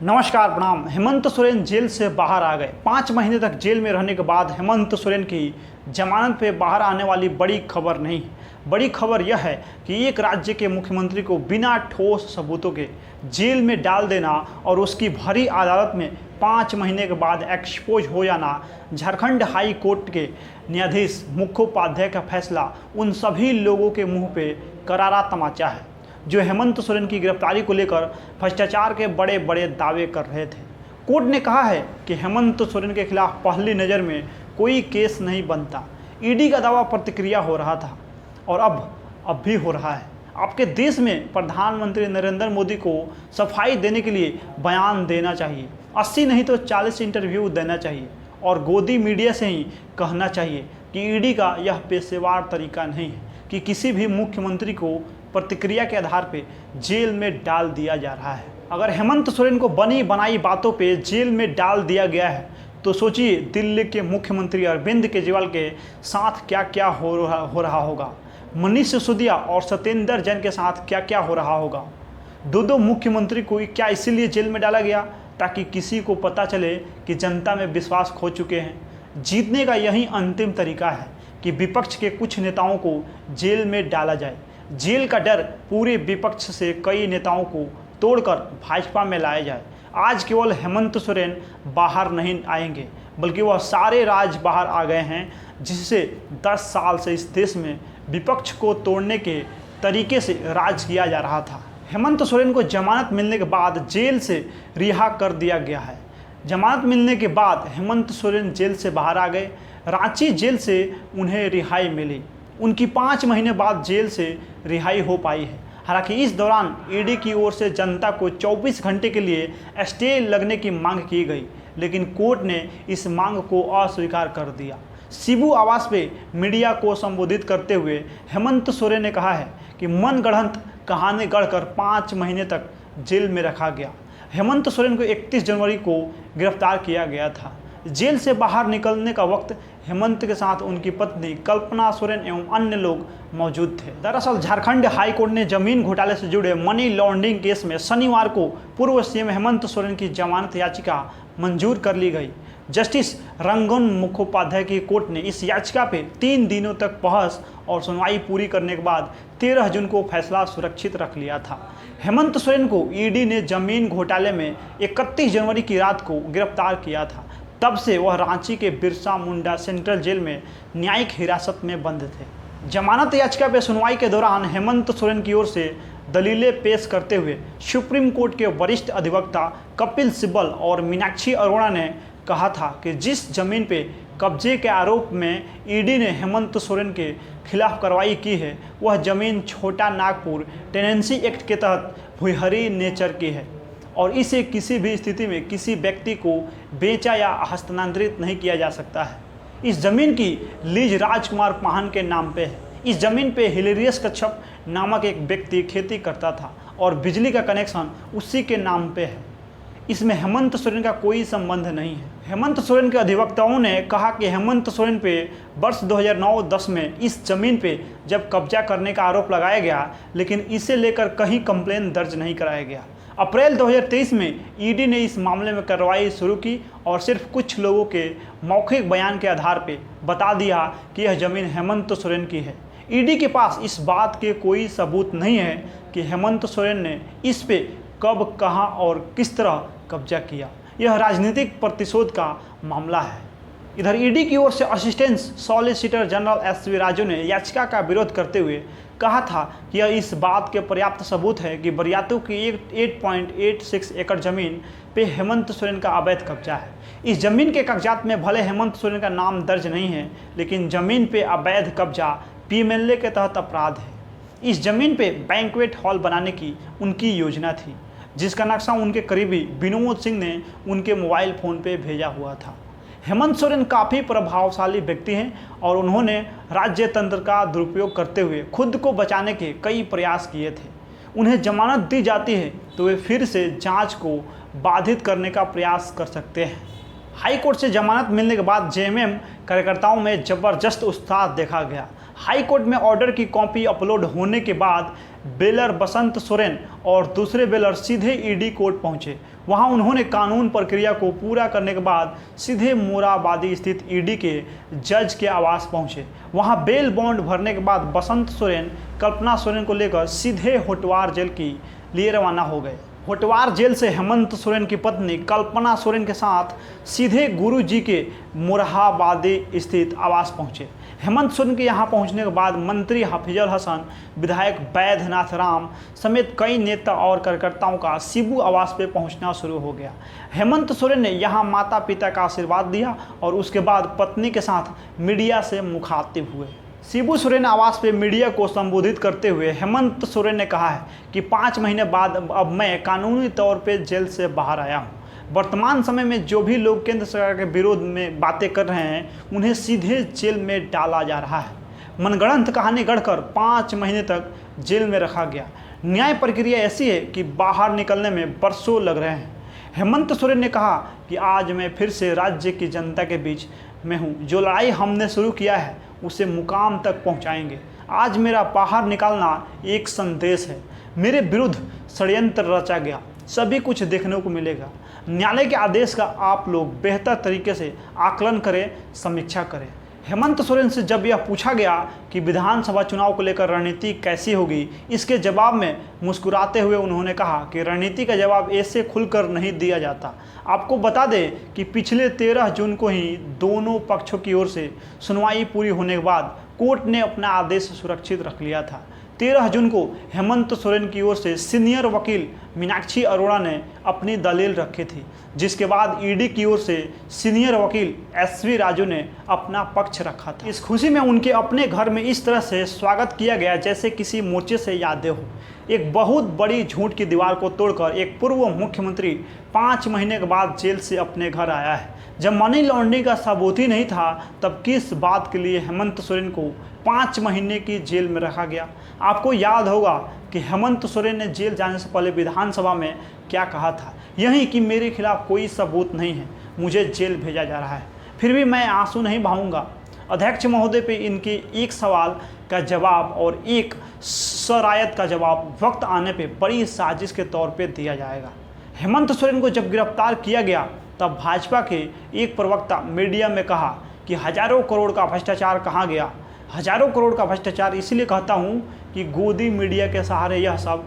नमस्कार प्रणाम। हेमंत सोरेन जेल से बाहर आ गए। 5 महीने तक जेल में रहने के बाद हेमंत सोरेन की जमानत पे बाहर आने वाली बड़ी खबर नहीं है। बड़ी खबर यह है कि एक राज्य के मुख्यमंत्री को बिना ठोस सबूतों के जेल में डाल देना और उसकी भरी अदालत में 5 महीने के बाद एक्सपोज हो जाना, झारखंड हाई कोर्ट के न्यायाधीश मुखोपाध्याय का फैसला उन सभी लोगों के मुंह पे करारा तमाचा है जो हेमंत सोरेन की गिरफ्तारी को लेकर भ्रष्टाचार के बड़े बड़े दावे कर रहे थे। कोर्ट ने कहा है कि हेमंत सोरेन के खिलाफ पहली नज़र में कोई केस नहीं बनता। ईडी का दावा प्रतिक्रिया हो रहा था और अब भी हो रहा है। आपके देश में प्रधानमंत्री नरेंद्र मोदी को सफाई देने के लिए बयान देना चाहिए, 80 नहीं तो 40 इंटरव्यू देना चाहिए और गोदी मीडिया से ही कहना चाहिए कि ईडी का यह पेशेवर तरीका नहीं है कि किसी भी मुख्यमंत्री को प्रतिक्रिया के आधार पे जेल में डाल दिया जा रहा है। अगर हेमंत सोरेन को बनी बनाई बातों पे जेल में डाल दिया गया है तो सोचिए दिल्ली के मुख्यमंत्री अरविंद केजरीवाल के साथ क्या क्या हो रहा होगा, मनीष सिसोदिया और सत्येंद्र जैन के साथ क्या क्या हो रहा होगा। दो मुख्यमंत्री को क्या इसीलिए जेल में डाला गया ताकि किसी को पता चले कि जनता में विश्वास खो चुके हैं। जीतने का यही अंतिम तरीका है कि विपक्ष के कुछ नेताओं को जेल में डाला जाए। जेल का डर पूरे विपक्ष से कई नेताओं को तोड़कर भाजपा में लाया जाए। आज केवल हेमंत सोरेन बाहर नहीं आएंगे बल्कि वह सारे राज बाहर आ गए हैं जिससे 10 साल से इस देश में विपक्ष को तोड़ने के तरीके से राज किया जा रहा था। हेमंत सोरेन को जमानत मिलने के बाद जेल से रिहा कर दिया गया है। जमानत मिलने के बाद हेमंत सोरेन जेल से बाहर आ गए। रांची जेल से उन्हें रिहाई मिली। उनकी 5 महीने बाद जेल से रिहाई हो पाई है। हालांकि इस दौरान ईडी की ओर से जनता को 24 घंटे के लिए स्टे लगने की मांग की गई, लेकिन कोर्ट ने इस मांग को अस्वीकार कर दिया। शिबू आवास पे मीडिया को संबोधित करते हुए हेमंत सोरेन ने कहा है कि मनगढ़ंत कहानी गढ़कर 5 महीने तक जेल में रखा गया। हेमंत सोरेन को 31 जनवरी को गिरफ्तार किया गया था। जेल से बाहर निकलने का वक्त हेमंत के साथ उनकी पत्नी कल्पना सोरेन एवं अन्य लोग मौजूद थे। दरअसल झारखंड हाई कोर्ट ने जमीन घोटाले से जुड़े मनी लॉन्ड्रिंग केस में शनिवार को पूर्व सीएम हेमंत सोरेन की जमानत याचिका मंजूर कर ली गई। जस्टिस रंगन मुखोपाध्याय की कोर्ट ने इस याचिका पे 3 दिनों तक बहस और सुनवाई पूरी करने के बाद 13 जून को फैसला सुरक्षित रख लिया था। हेमंत सोरेन को ईडी ने जमीन घोटाले में 31 जनवरी की रात को गिरफ्तार किया था। तब से वह रांची के बिरसा मुंडा सेंट्रल जेल में न्यायिक हिरासत में बंद थे। जमानत याचिका पर सुनवाई के दौरान हेमंत सोरेन की ओर से दलीलें पेश करते हुए सुप्रीम कोर्ट के वरिष्ठ अधिवक्ता कपिल सिब्बल और मीनाक्षी अरोड़ा ने कहा था कि जिस जमीन पे कब्जे के आरोप में ईडी ने हेमंत सोरेन के खिलाफ कार्रवाई की है वह जमीन छोटा नागपुर टेनेंसी एक्ट के तहत भूहरी नेचर की है और इसे किसी भी स्थिति में किसी व्यक्ति को बेचा या हस्तांतरित नहीं किया जा सकता है। इस जमीन की लीज राजकुमार पाहन के नाम पे है। इस जमीन पे हिलेरियस कच्छप नामक एक व्यक्ति खेती करता था और बिजली का कनेक्शन उसी के नाम पे है। इसमें हेमंत सोरेन का कोई संबंध नहीं है। हेमंत सोरेन के अधिवक्ताओं ने कहा कि हेमंत सोरेन पे वर्ष 2009-10 में इस जमीन पे जब कब्जा करने का आरोप लगाया गया लेकिन इसे लेकर कहीं कंप्लेन दर्ज नहीं कराया गया। अप्रैल 2023 में ईडी ने इस मामले में कार्रवाई शुरू की और सिर्फ कुछ लोगों के मौखिक बयान के आधार पर बता दिया कि यह जमीन हेमंत सोरेन की है। ईडी के पास इस बात के कोई सबूत नहीं है कि हेमंत सोरेन ने इस पे कब, कहां और किस तरह कब्जा किया। यह राजनीतिक प्रतिशोध का मामला है। इधर ईडी की ओर से assistant solicitor general SV Raju ने याचिका का विरोध करते हुए कहा था कि यह इस बात के पर्याप्त सबूत है कि बरियातू की 8.86 एकड़ जमीन पे हेमंत सोरेन का अवैध कब्जा है। इस जमीन के कागजात में भले हेमंत सोरेन का नाम दर्ज नहीं है लेकिन जमीन पे अवैध कब्जा पीएमएलए के तहत अपराध है। इस जमीन पे बैंक्वेट हॉल बनाने की उनकी योजना थी जिसका नक्शा उनके करीबी विनोद सिंह ने उनके मोबाइल फ़ोन पे भेजा हुआ था। हेमंत सोरेन काफ़ी प्रभावशाली व्यक्ति हैं और उन्होंने राज्य तंत्र का दुरुपयोग करते हुए खुद को बचाने के कई प्रयास किए थे। उन्हें जमानत दी जाती है तो वे फिर से जांच को बाधित करने का प्रयास कर सकते हैं। हाई कोर्ट से जमानत मिलने के बाद जेएमएम कार्यकर्ताओं में ज़बरदस्त उत्साह देखा गया। हाई कोर्ट में ऑर्डर की कॉपी अपलोड होने के बाद बेलर बसंत सोरेन और दूसरे बेलर सीधे ईडी कोर्ट पहुंचे। वहां उन्होंने कानून प्रक्रिया को पूरा करने के बाद सीधे मोराबादी स्थित ईडी के जज के आवास पहुंचे। वहां बेल बॉन्ड भरने के बाद बसंत सोरेन कल्पना सोरेन को लेकर सीधे होटवार जेल के लिए रवाना हो गए। होटवार जेल से हेमंत सोरेन की पत्नी कल्पना सोरेन के साथ सीधे गुरुजी के मोरहाबादी स्थित आवास पहुंचे। हेमंत सोरेन के यहां पहुंचने के बाद मंत्री हफीजुल हसन, विधायक बैद्यनाथ राम समेत कई नेता और कार्यकर्ताओं का शिबू आवास पे पहुंचना शुरू हो गया। हेमंत सोरेन ने यहां माता पिता का आशीर्वाद दिया और उसके बाद पत्नी के साथ मीडिया से मुखातिब हुए। शिबू सोरेन आवास पे मीडिया को संबोधित करते हुए हेमंत सोरेन ने कहा है कि 5 महीने बाद अब मैं कानूनी तौर पे जेल से बाहर आया हूँ। वर्तमान समय में जो भी लोग केंद्र सरकार के विरोध में बातें कर रहे हैं उन्हें सीधे जेल में डाला जा रहा है। मनगढ़ंत कहानी गढ़कर 5 महीने तक जेल में रखा गया। न्याय प्रक्रिया ऐसी है कि बाहर निकलने में बरसों लग रहे हैं। हेमंत सोरेन ने कहा कि आज मैं फिर से राज्य की जनता के बीच में हूँ। जो लड़ाई हमने शुरू किया है उसे मुकाम तक पहुँचाएंगे। आज मेरा बाहर निकलना एक संदेश है। मेरे विरुद्ध षड्यंत्र रचा गया, सभी कुछ देखने को मिलेगा। न्यायालय के आदेश का आप लोग बेहतर तरीके से आकलन करें, समीक्षा करें। हेमंत सोरेन से जब यह पूछा गया कि विधानसभा चुनाव को लेकर रणनीति कैसी होगी, इसके जवाब में मुस्कुराते हुए उन्होंने कहा कि रणनीति का जवाब ऐसे खुलकर नहीं दिया जाता। आपको बता दें कि पिछले 13 जून को ही दोनों पक्षों की ओर से सुनवाई पूरी होने के बाद कोर्ट ने अपना आदेश सुरक्षित रख लिया था। 13 जून को हेमंत सोरेन की ओर से सीनियर वकील मीनाक्षी अरोड़ा ने अपनी दलील रखी थी, जिसके बाद ईडी की ओर से सीनियर वकील एसवी राजू ने अपना पक्ष रखा था। इस खुशी में उनके अपने घर में इस तरह से स्वागत किया गया जैसे किसी मोर्चे से यादें हो। एक बहुत बड़ी झूठ की दीवार को तोड़कर एक पूर्व मुख्यमंत्री 5 महीने के बाद जेल से अपने घर आया है। जब मनी लॉन्ड्रिंग का सबूत ही नहीं था तब किस बात के लिए हेमंत सोरेन को 5 महीने की जेल में रखा गया। आपको याद होगा कि हेमंत सोरेन ने जेल जाने से पहले विधानसभा में क्या कहा था, यही कि मेरे खिलाफ कोई सबूत नहीं है, मुझे जेल भेजा जा रहा है, फिर भी मैं आंसू नहीं बहाऊंगा। अध्यक्ष महोदय पे इनके एक सवाल का जवाब और एक शरायत का जवाब वक्त आने पे बड़ी साजिश के तौर पे दिया जाएगा। हेमंत सोरेन को जब गिरफ्तार किया गया तब भाजपा के एक प्रवक्ता मीडिया में कहा कि हजारों करोड़ का भ्रष्टाचार कहाँ गया। हजारों करोड़ का भ्रष्टाचार इसलिए कहता हूँ कि गोदी मीडिया के सहारे यह सब